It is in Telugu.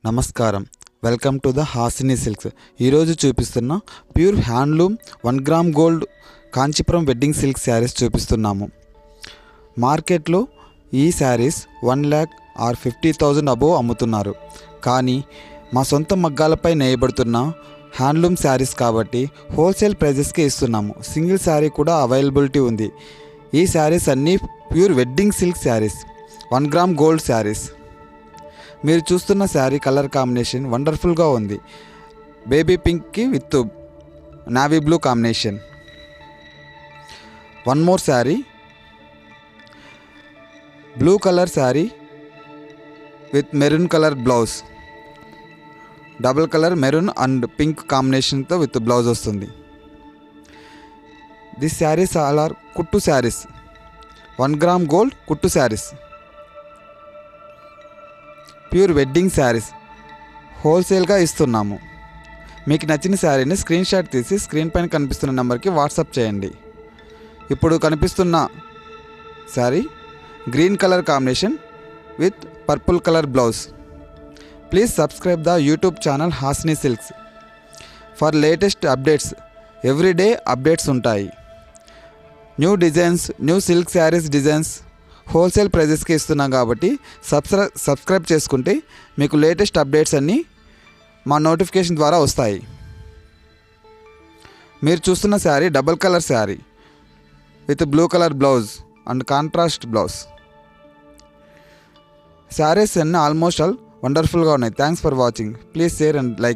నమస్కారం. Welcome to the Hasini silks. ఈరోజు చూపిస్తున్న pure handloom 1 gram gold Kanchipuram wedding silk saris చూపిస్తున్నాము. మార్కెట్లో ఈ శారీస్ 1 lakh ఆర్ 50,000 అబోవ్ అమ్ముతున్నారు. కానీ మా సొంత మగ్గాలపై నేయబడుతున్న హ్యాండ్లూమ్ శారీస్ కాబట్టి హోల్సేల్ ప్రైజెస్కే ఇస్తున్నాము. సింగిల్ శారీ కూడా అవైలబిలిటీ ఉంది. ఈ శారీస్ అన్నీ pure wedding silk saris, 1 gram gold saris. మీరు చూస్తున్న శారీ కలర్ కాంబినేషన్ వండర్ఫుల్గా ఉంది. బేబీ పింక్కి with navy blue combination. One more sari, blue colour sari with maroon colour blouse. Double colour maroon and pink కాంబినేషన్తో విత్ బ్లౌజ్ వస్తుంది. దిస్ శారీస్ ఆల్ ఆర్ కుట్టు శారీస్, 1 గ్రామ్ గోల్డ్ కుట్టు శారీస్, ప్యూర్ వెడ్డింగ్ శారీస్ హోల్సేల్గా ఇస్తున్నాము. మీకు నచ్చిన శారీని స్క్రీన్ షాట్ తీసి స్క్రీన్ పైన కనిపిస్తున్న నెంబర్కి వాట్సాప్ చేయండి. ఇప్పుడు కనిపిస్తున్న sari green colour combination with purple colour blouse. Please subscribe the YouTube channel Hasini silks for latest updates. Everyday updates ఉంటాయి. New designs, new silk saris designs wholesale ప్రైజెస్కి ఇస్తున్నాం కాబట్టి సబ్స్క్రైబ్ చేసుకుంటే మీకు లేటెస్ట్ అప్డేట్స్ అన్నీ మా నోటిఫికేషన్ ద్వారా వస్తాయి. మీరు చూస్తున్న sari double colour sari with blue colour blouse and contrast blouse. Saris అన్నీ ఆల్మోస్ట్ ఆల్ వండర్ఫుల్గా ఉన్నాయి. Thanks for watching. Please share and like.